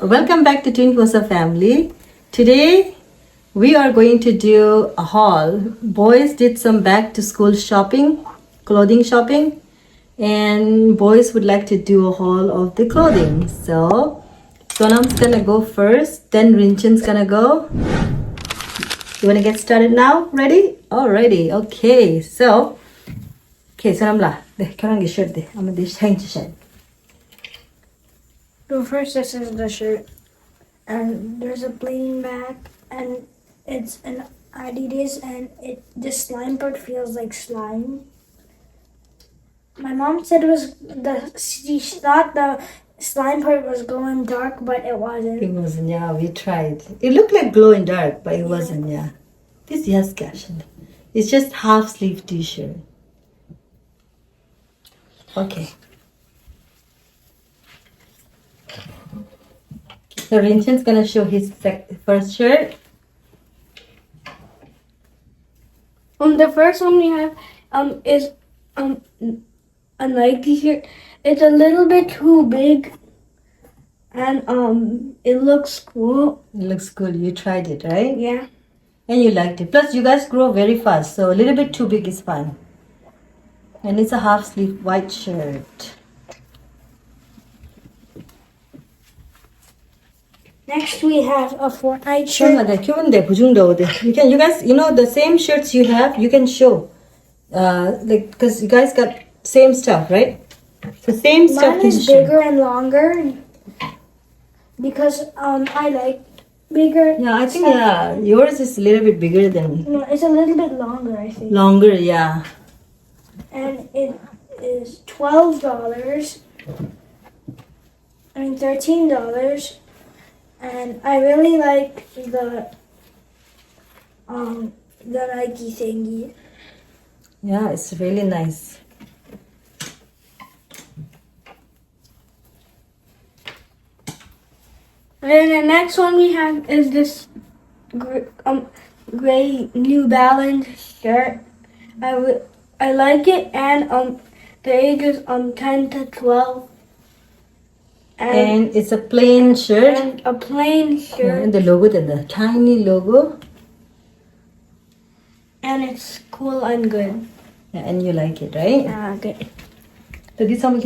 Welcome back to twinphosafamily. Today we are going to do a haul. Boys did some back to school shopping, clothing shopping, and boys would like to do a haul of the clothing. So Sonam's gonna go first, then Rinchan's gonna go. You wanna get started now? Ready? Alrighty. Okay. So Sonam la. De karan ge shirt de. Ama de hang shirt. So first, this is the shirt, and there's a plain back, and it's an Adidas, and the slime part feels like slime. My mom said she thought the slime part was glow in dark, but it wasn't. It wasn't, yeah, we tried. It looked like glow in dark, but it wasn't, yeah. This yes caption. It's just half sleeve t-shirt. Okay. So Rinchan's gonna show his first shirt. The first one we have is a Nike shirt. It's a little bit too big, and it looks cool. It looks cool. You tried it, right? Yeah. And you liked it. Plus, you guys grow very fast, so a little bit too big is fine. And it's a half sleeve white shirt. Next we have a Fortnite shirt. You guys, the same shirts you have, you can show. Because you guys got same stuff, right? The same stuff. Mine is bigger and longer because I like bigger. Yeah, I think yours is a little bit bigger than. No, it's a little bit longer, I think. Longer, yeah. And it is $12. $13. And I really like the Nike thingy. Yeah, it's really nice. And then the next one we have is this gray New Balance shirt. I like it, and the age is 10 to 12. And it's a plain shirt. And a plain shirt. And the logo, the tiny logo. And it's cool and good. Yeah, and you like it, right? Good. So this one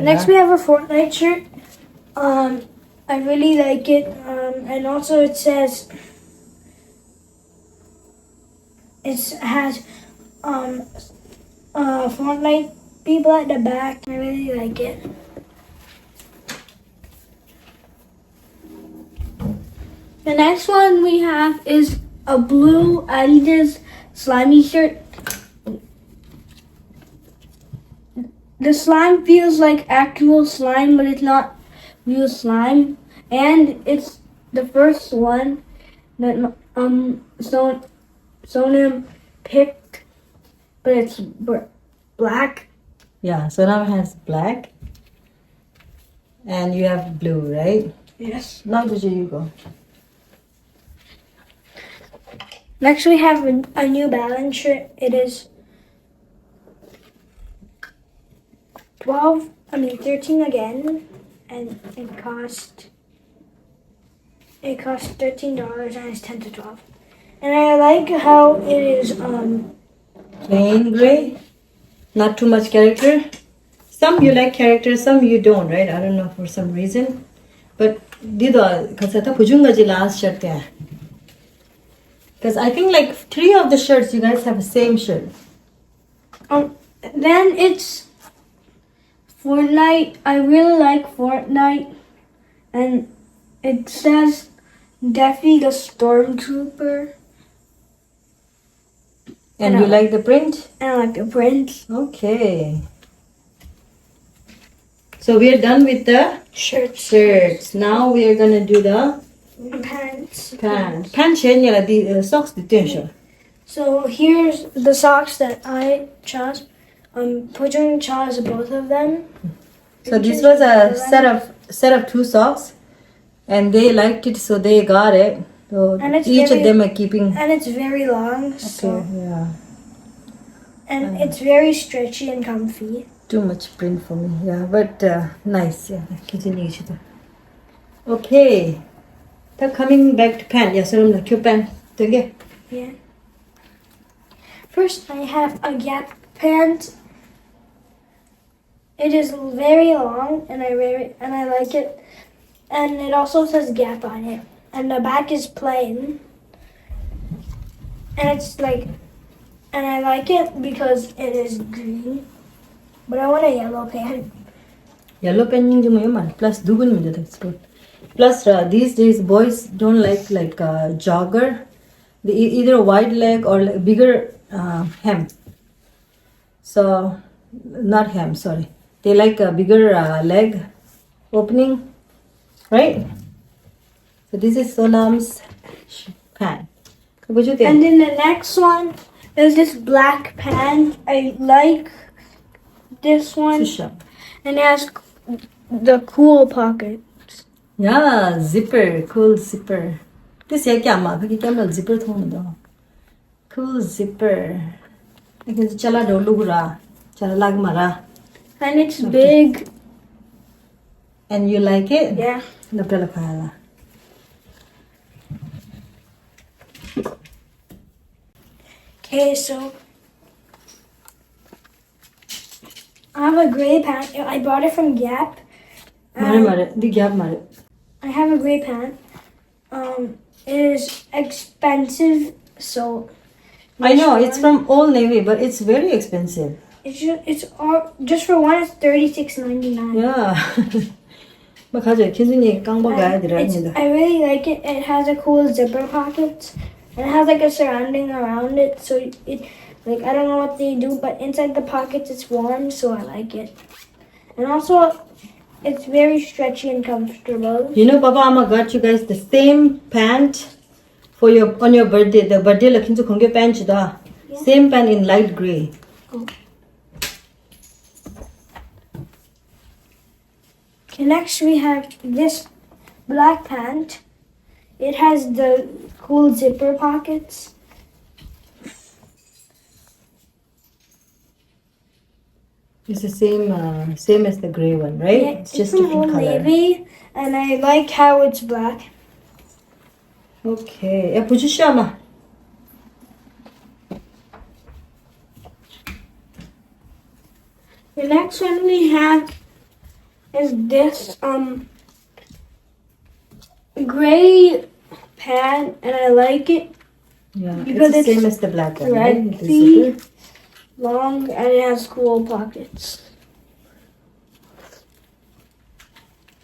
Next we have a Fortnite shirt. I really like it. And also it says it has Fortnite people at the back. I really like it. The next one we have is a blue Adidas slimy shirt. The slime feels like actual slime, but it's not real slime. And it's the first one that Sonam picked, but it's black. Yeah, Sonam has black. And you have blue, right? Yes. Now you go. Next we have a New Balance shirt. It is 13 again, and it cost $13 and it's 10 to 12. And I like how it is plain gray, not too much character. Some you like character, some you don't, right? I don't know for some reason. But last shirt there. Because I think like 3 of the shirts you guys have the same shirt. Then it's Fortnite. I really like Fortnite. And it says Defi the Stormtrooper. And you like the print? And I like the print. Okay. So we are done with the shirts. Now we are gonna do the pants. Pants the socks the So here's the socks that I chose. Pujung chose both of them. So this was a set of 2 socks, and they liked it, so they got it. So each of them are keeping. And it's very long. Okay, so. yeah. And it's very stretchy and comfy. Too much print for me, yeah, but nice, yeah. Continue. Okay. Now coming back to pant. Yes, I'm the cute pant. Okay. Yeah. First, I have a Gap pant. It is very long, and I like it. And it also says Gap on it. And the back is plain. And it's like, and I like it because it is green. But I want a yellow pant. Yellow pen yung mo yaman. Plus dugun mo dito. Plus these days boys don't like jogger. They either wide leg or like bigger hem. So not hem, sorry. They like a bigger leg opening, right? So this is Sonam's pant. What do you think? And then the next one is this black pant. I like this one. Susha. And it has the cool pocket. Yeah, zipper, cool zipper. This yaki ama, kaki kamera zipper thong do. Cool zipper. I can chala do lugura, chala lagmara. And it's big. And you like it? Yeah. Napela pala. Okay, so I have a gray pant. I bought it from Gap. Mare, the gap mare. I have a gray pant. It is expensive, so I know it's from Old Navy, but it's very expensive. it's all just for one. It's $36.99. Yeah. Makaje kinzuni kangba gaya dira nida. I really like it. It has a cool zipper pocket, and it has like a surrounding around it. So it like I don't know what they do, but inside the pockets it's warm, so I like it. And also, it's very stretchy and comfortable. You know, Papa Amma got you guys the same pant for on your birthday. The birthday la kinzu kongge pant da. Yeah. Same pant in light gray. Oh. Okay, next we have this black pant. It has the cool zipper pockets. It's the same as the gray one, right? Yeah, It's just from different Old color. Navy, and I like how it's black. Okay. Yeah, put your shama. The next one we have is this gray pant, and I like it. Yeah, Because it's the it's same as the black one, right? With the thready, zipper. long, and it has cool pockets.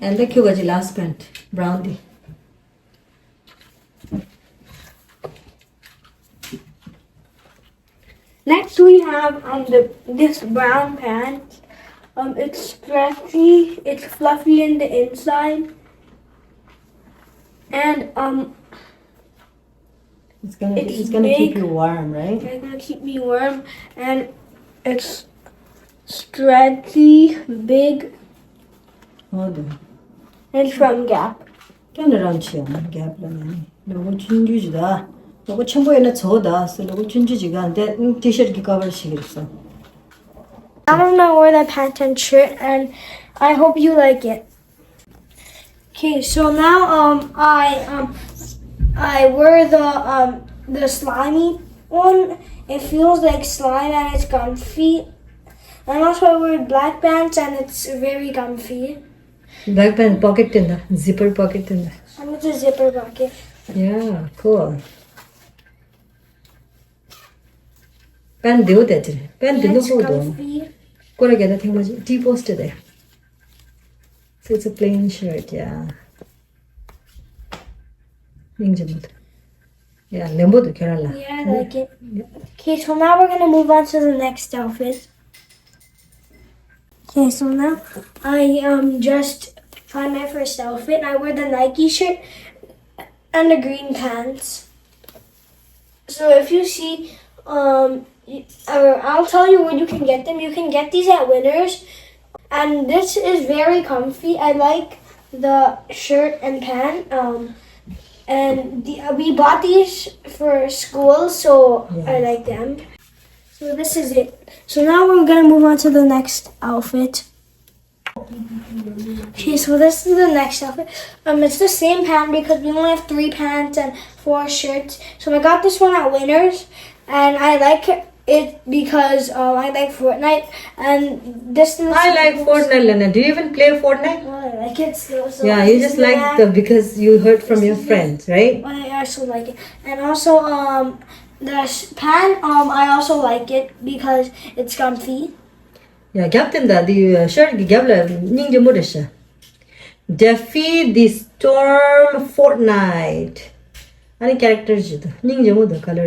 And the Kyugaji last pant, brownie. Next we have this brown pant. It's stretchy, it's fluffy in the inside, and It's gonna It's keep big. you warm, right? it's gonna keep me warm, and it's stretchy, big, Hold on. and it's from Gap. Turn around here. Gap la nani. Logo chunjuji da. Logo chamboy na choda. So logo chunjuji ga. That t-shirt ki cover shigirsa. I'm gonna wear that pant and shirt, and I hope you like it. Okay, so now I wear the slimy one. It feels like slime and it's comfy. And also I wear black pants and it's very comfy. Black pant pocket in the zipper pocket in the. And it's a zipper pocket. Yeah, cool. Pant do that. Pant do And no it's hold on. comfy. Kora get the thing was T-posted there. So it's a plain shirt, yeah. Yeah, lembo do Kerala. Yeah, I like it. Okay, so now we're gonna move on to the next outfit. Okay, so now I just find my first outfit. I wear the Nike shirt and the green pants. So if you see, I'll tell you where you can get them. You can get these at Winners, and this is very comfy. I like the shirt and pant. And we bought these for school, so I like them. So this is it. So now we're gonna move on to the next outfit. Okay, so this is the next outfit. It's the same pant because we only have 3 pants and 4 shirts. So I got this one at Winners, and I like it because I like Fortnite, and this is. I like Fortnite, Lena. Do you even play Fortnite? Well, I like it still. So Yeah, you just like because you heard from your friends, right? I also like it, and also the pant. I also like it because it's comfy. Yeah, Captain da the shirt gabla ninja modesha. Defeat the storm Fortnite. Any characters ninja mod color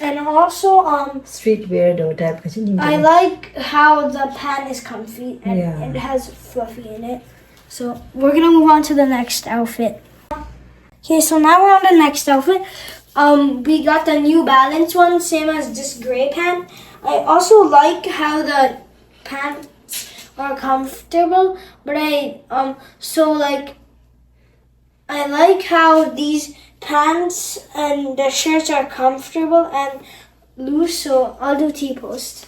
And also streetwear do type I like how the pant is comfy and Yeah. it has fluffy in it. So we're gonna move on to the next outfit. Okay, so now we're on the next outfit. We got the New Balance one, same as this gray pant. I also like how the pants are comfortable, but I like how these pants and the shirts are comfortable and loose, so I'll do T-post.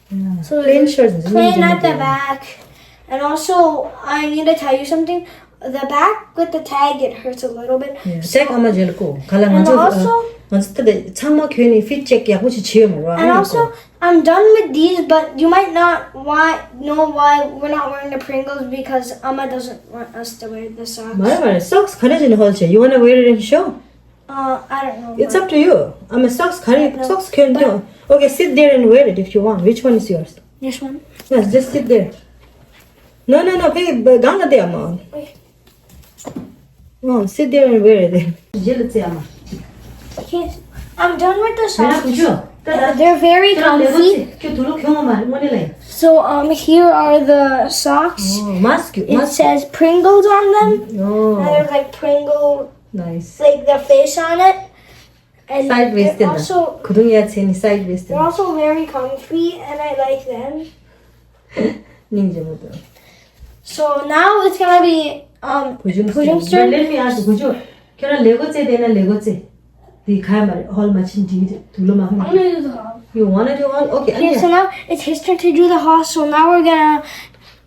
Yeah. So Plain shirts. plain at the back. And also, I need to tell you something. The back with the tag, it hurts a little bit. Yeah. So- Check ama jelko. Kala And manjo. also- Manjo the chama kyuni fit check ya kuchi chiyo mo. And also, I'm done with these, but you might not know why we're not wearing the Pringles because Amma doesn't want us to wear the socks. Mara socks kharajin holche. You wanna wear it in show? I don't know. It's up to you. I'm a socks can do. Okay, sit there and wear it if you want. Which one is yours? This one. Yes, just sit there. No. Hey, gana de ama. Wait. No, sit there and wear it. Jelitse ama. Okay, I'm done with the Mera socks. kujo. They're very comfy. Kyo tulo kyo ma mone lai. So here are the socks. Oh, mask. It says Pringles on them. And Oh, there's like Pringle, nice. like the face on it. And Side waisted. they're also, Kudung cheni side waisted. they're also very comfy and I like them. Ninja moto. So now it's gonna be Kujum's But turn. let me ask you, Kujo. Kyo Lego che dena Lego che. The khai hall machin di tulo ma. I'm gonna do the haul. You wanna do all? Okay. Okay, so now it's his turn to do the haul. So now we're gonna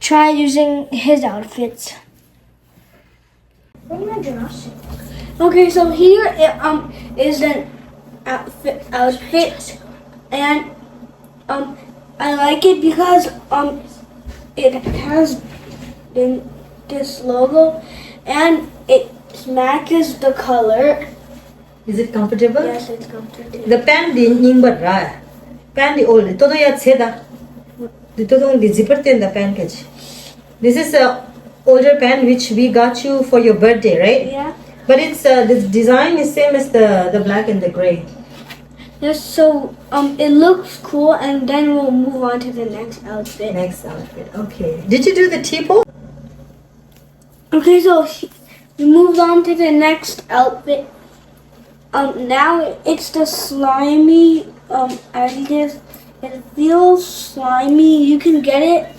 try using his outfits. Okay, so here is an outfit, and I like it because it has this logo, and it matches the color. Is it comfortable? Yes, it's comfortable. The pant di nyingbat ra. Pant di old. Todo ya cheda. The todo di zipper ten the pant kach. This is a older pant which we got you for your birthday, right? Yeah. But it's this design is same as the black and the gray. Yes. So it looks cool, and then we'll move on to the next outfit. Next outfit. Okay. Did you do the T-pose? Okay, so we moved on to the next outfit. Now it's the slimy additive. It feels slimy. You can get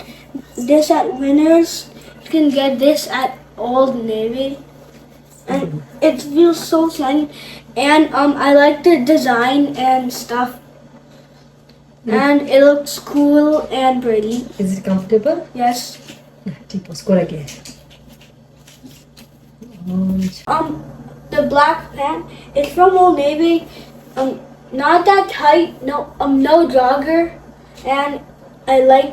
this at Winners. You can get this at Old Navy, and it feels so slimy. And I like the design and stuff. And it looks cool and pretty. Is it comfortable? Yes. T-pose. Go again. The black pant, it's from Old Navy. Not that tight, no jogger, and I like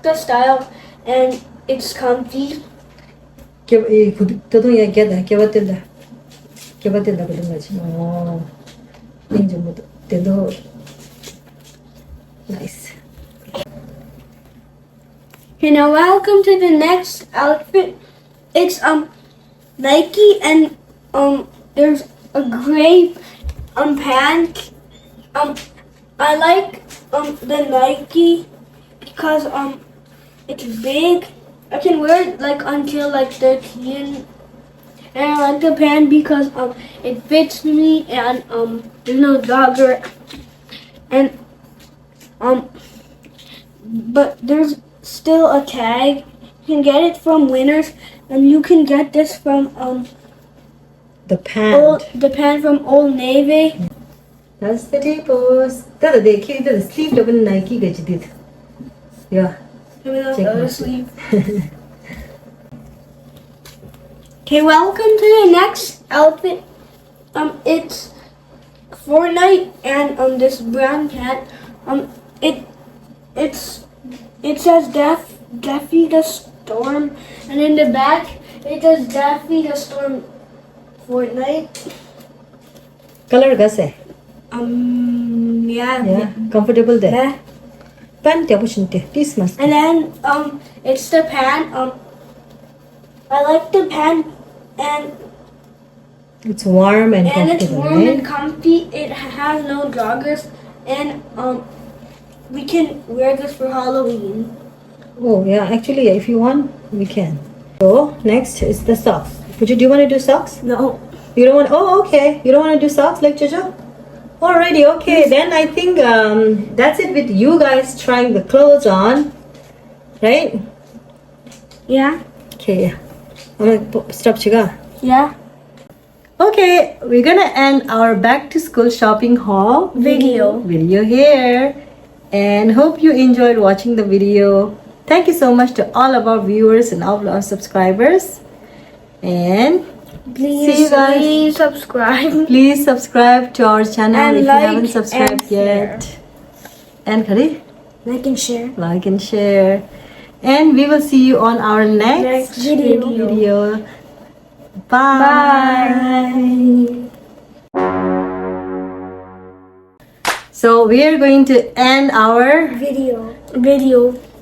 the style, and it's comfy. Todo ya queda. ¿Qué batenda? ¿Qué batenda con la chica? Oh, ninja moto. Dedo. Nice. Okay, now welcome to the next outfit. It's Nike, and there's a gray pant. I like the Nike because it's big. I can wear it like until like 13. And I like the pant because it fits me, and there's no jogger, and but there's still a tag. You can get it from Winners, and you can get this from The pant. the pant from Old Navy. That's the T-pose. Tada dekhi idhar sleeve double Nike gaji did. Yeah. Can we not Check go my to sleep? Okay, welcome to the next outfit. It's Fortnite and this brown cat. It says Daffy the Storm, and in the back it says Daffy the Storm Fortnite. Color gase. Yeah. Comfortable there. Yeah. Pan te pushinte. Christmas. And then it's the pan. I like the pan, and It's warm and it's comfortable, warm and right? comfy. It has no joggers, and we can wear this for Halloween. Oh yeah, actually, if you want, we can. So next is the socks. Do you want to do socks? No. You don't want. Oh, okay. You don't want to do socks like Jojo? Alrighty, okay. Then I think that's it with you guys trying the clothes on, right? Yeah. Okay. I'm gonna stop, Chiga. Yeah. Okay, we're gonna end our back to school shopping haul Video. here, and hope you enjoyed watching the video. Thank you so much to all of our viewers and all of our subscribers, and see you guys. Please subscribe. Please subscribe to our channel And if you like haven't subscribed and share. yet. And Kari, Like and share. like and share. And we will see you on our next video. Bye. So we are going to end our Video.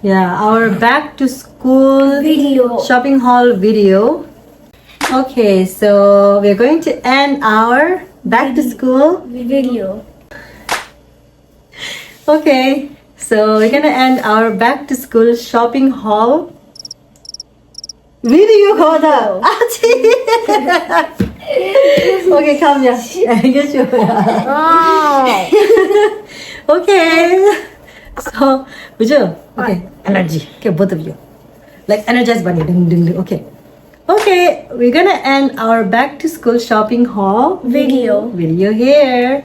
our back to school Video. shopping haul video. Okay, so we're going to end our back to school. Video. Okay, so we're gonna end our back to school shopping haul video. Hoda. Okay, come here. Get you. Oh. Okay. So, Buju. Okay, energy. Okay, both of you. Like energized bunny. Ding, ding, ding. Okay. Okay, we're gonna end our back to school shopping haul Video. here.